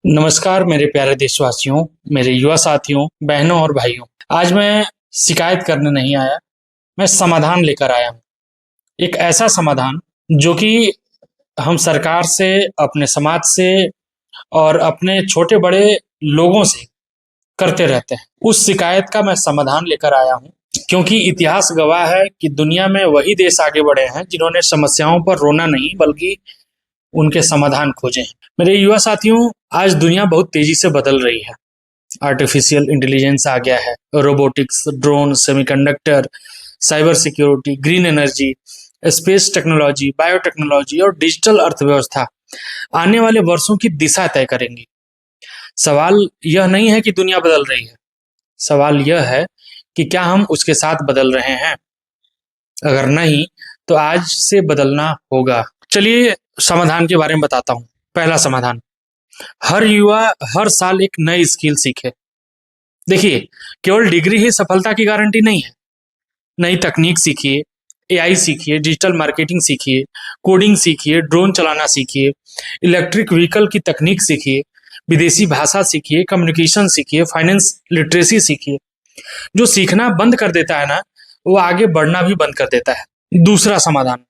नमस्कार मेरे प्यारे देशवासियों, मेरे युवा साथियों, बहनों और भाइयों। आज मैं शिकायत करने नहीं आया, मैं समाधान लेकर आया हूँ। एक ऐसा समाधान जो कि हम सरकार से, अपने समाज से और अपने छोटे-बड़े लोगों से करते रहते हैं। उस शिकायत का मैं समाधान लेकर आया हूँ, क्योंकि इतिहास गवाह है कि दुनिया में वही देश आगे बढ़े हैं जिन्होंने समस्याओं पर रोना नहीं बल्कि उनके समाधान खोजे हैं। मेरे युवा साथियों, आज दुनिया बहुत तेजी से बदल रही है। आर्टिफिशियल इंटेलिजेंस आ गया है, robotics, drone, semiconductor, cyber security, green energy, space technology, biotechnology और डिजिटल अर्थव्यवस्था आने वाले वर्षों की दिशा तय करेंगी। सवाल यह नहीं है कि दुनिया बदल रही है, सवाल यह है कि क्या हम उसके साथ बदल रहे हैं। अगर नहीं, तो आज से बदलना होगा। चलिए समाधान के बारे में बताता हूँ। पहला समाधान, हर युवा हर साल एक नई स्किल सीखे। देखिए, केवल डिग्री ही सफलता की गारंटी नहीं है। नई तकनीक सीखिए, एआई सीखिए, डिजिटल मार्केटिंग सीखिए, कोडिंग सीखिए, ड्रोन चलाना सीखिए, इलेक्ट्रिक व्हीकल की तकनीक सीखिए, विदेशी भाषा सीखिए, कम्युनिकेशन सीखिए, फाइनेंस लिटरेसी सीखिए। जो सीखना बंद कर देता है ना, वो आगे बढ़ना भी बंद कर देता है। दूसरा समाधान,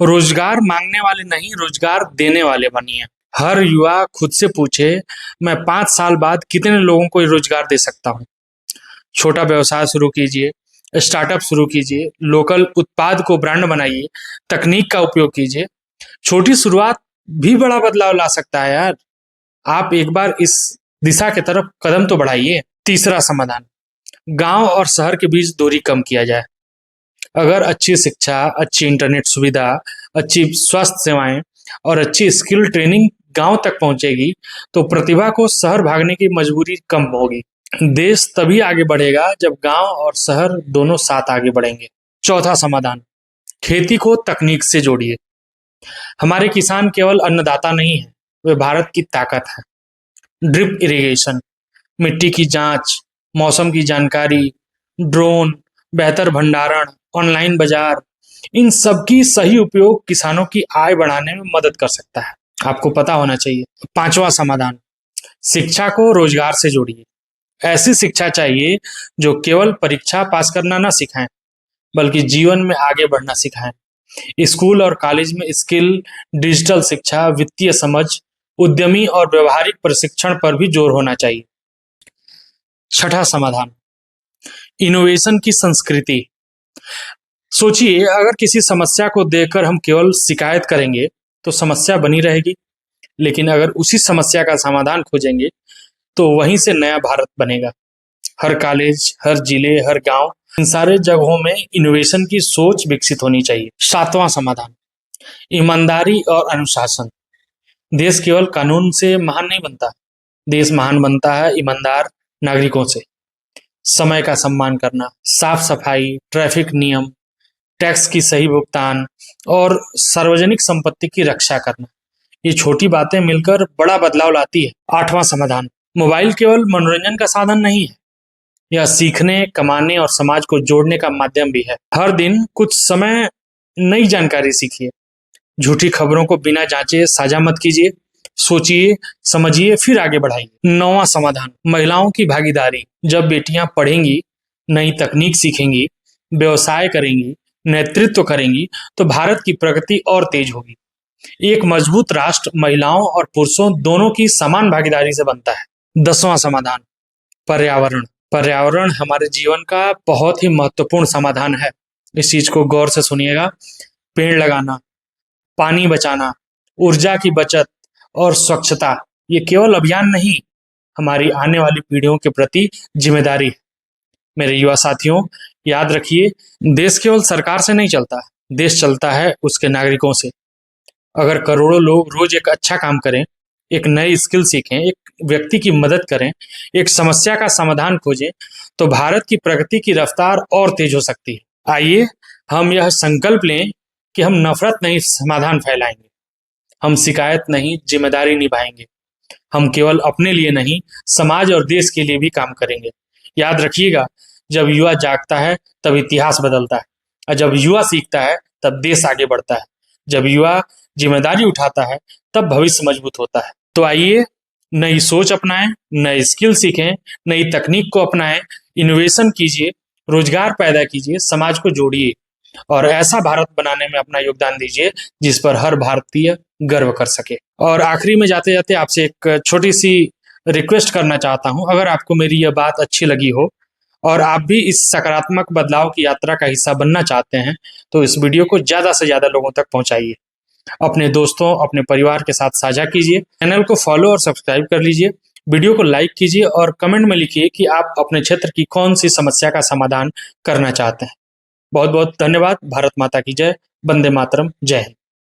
रोजगार मांगने वाले नहीं, रोजगार देने वाले बनिए। हर युवा खुद से पूछे, मैं 5 साल बाद कितने लोगों को रोजगार दे सकता हूँ। छोटा व्यवसाय शुरू कीजिए, स्टार्टअप शुरू कीजिए, लोकल उत्पाद को ब्रांड बनाइए, तकनीक का उपयोग कीजिए। छोटी शुरुआत भी बड़ा बदलाव ला सकता है यार। आप एक बार इस दिशा की तरफ कदम तो बढ़ाइए। तीसरा समाधान, गांव और शहर के बीच दूरी कम किया जाए। अगर अच्छी शिक्षा, अच्छी इंटरनेट सुविधा, अच्छी स्वास्थ्य सेवाएं और अच्छी स्किल ट्रेनिंग गांव तक पहुंचेगी, तो प्रतिभा को शहर भागने की मजबूरी कम होगी। देश तभी आगे बढ़ेगा जब गांव और शहर दोनों साथ आगे बढ़ेंगे। चौथा समाधान, खेती को तकनीक से जोड़िए। हमारे किसान केवल अन्नदाता नहीं है, वे भारत की ताकत है। ड्रिप इरिगेशन, मिट्टी की जांच, मौसम की जानकारी, ड्रोन, बेहतर भंडारण, ऑनलाइन बाजार, इन सब की सही उपयोग किसानों की आय बढ़ाने में मदद कर सकता है। आपको पता होना चाहिए। पांचवा समाधान, शिक्षा को रोजगार से जोड़िए। ऐसी शिक्षा चाहिए जो केवल परीक्षा पास करना ना सिखाएं, बल्कि जीवन में आगे बढ़ना सिखाएं। स्कूल और कॉलेज में स्किल, डिजिटल शिक्षा, वित्तीय समझ, उद्यमी और व्यवहारिक प्रशिक्षण पर भी जोर होना चाहिए। छठा समाधान, इनोवेशन की संस्कृति। सोचिए, अगर किसी समस्या को देखकर हम केवल शिकायत करेंगे तो समस्या बनी रहेगी, लेकिन अगर उसी समस्या का समाधान खोजेंगे तो वहीं से नया भारत बनेगा। हर कॉलेज, हर जिले, हर गांव, इन सारे जगहों में इनोवेशन की सोच विकसित होनी चाहिए। सातवां समाधान, ईमानदारी और अनुशासन। देश केवल कानून से महान नहीं बनता, देश महान बनता है ईमानदार नागरिकों से। समय का सम्मान करना, साफ सफाई, ट्रैफिक नियम, टैक्स की सही भुगतान और सार्वजनिक संपत्ति की रक्षा करना, ये छोटी बातें मिलकर बड़ा बदलाव लाती है। आठवां समाधान, मोबाइल केवल मनोरंजन का साधन नहीं है, यह सीखने, कमाने और समाज को जोड़ने का माध्यम भी है। हर दिन कुछ समय नई जानकारी सीखिए, झूठी खबरों को बिना जांचे साझा मत कीजिए, सोचिए, समझिए, फिर आगे बढ़ाइए। नौवां समाधान, महिलाओं की भागीदारी। जब बेटियां पढ़ेंगी, नई तकनीक सीखेंगी, व्यवसाय करेंगी, नेतृत्व करेंगी, तो भारत की प्रगति और तेज होगी। एक मजबूत राष्ट्र महिलाओं और पुरुषों दोनों की समान भागीदारी से बनता है। 10वां समाधान, पर्यावरण। पर्यावरण हमारे जीवन का बहुत ही महत्वपूर्ण समाधान है। इस चीज को गौर से सुनिएगा। पेड़ लगाना, पानी बचाना, ऊर्जा की बचत और स्वच्छता, ये केवल अभियान नहीं, हमारी आने वाली पीढ़ियों के प्रति जिम्मेदारी है। मेरे युवा साथियों, याद रखिए, देश केवल सरकार से नहीं चलता, देश चलता है उसके नागरिकों से। अगर करोड़ों लोग रोज एक अच्छा काम करें, एक नई स्किल सीखें, एक व्यक्ति की मदद करें, एक समस्या का समाधान खोजें, तो भारत की प्रगति की रफ्तार और तेज हो सकती है। आइए हम यह संकल्प लें कि हम नफरत नहीं, समाधान फैलाएंगे। हम शिकायत नहीं, जिम्मेदारी निभाएंगे। हम केवल अपने लिए नहीं, समाज और देश के लिए भी काम करेंगे। याद रखिएगा, जब युवा जागता है तब इतिहास बदलता है, और जब युवा सीखता है तब देश आगे बढ़ता है। जब युवा जिम्मेदारी उठाता है तब भविष्य मजबूत होता है। तो आइए नई सोच अपनाएं, नए स्किल सीखें, नई तकनीक को अपनाएं, इनोवेशन कीजिए, रोजगार पैदा कीजिए, समाज को जोड़िए और ऐसा भारत बनाने में अपना योगदान दीजिए जिस पर हर भारतीय गर्व कर सके। और आखिरी में जाते जाते आपसे एक छोटी सी रिक्वेस्ट करना चाहता हूं, अगर आपको मेरी यह बात अच्छी लगी हो और आप भी इस सकारात्मक बदलाव की यात्रा का हिस्सा बनना चाहते हैं तो इस वीडियो को ज्यादा से ज्यादा लोगों तक पहुंचाइए, अपने दोस्तों, अपने परिवार के साथ साझा कीजिए, चैनल को फॉलो और सब्सक्राइब कर लीजिए, वीडियो को लाइक कीजिए और कमेंट में लिखिए कि आप अपने क्षेत्र की कौन सी समस्या का समाधान करना चाहते हैं। बहुत बहुत धन्यवाद। भारत माता की जय। वंदे मातरम। जय हिंद।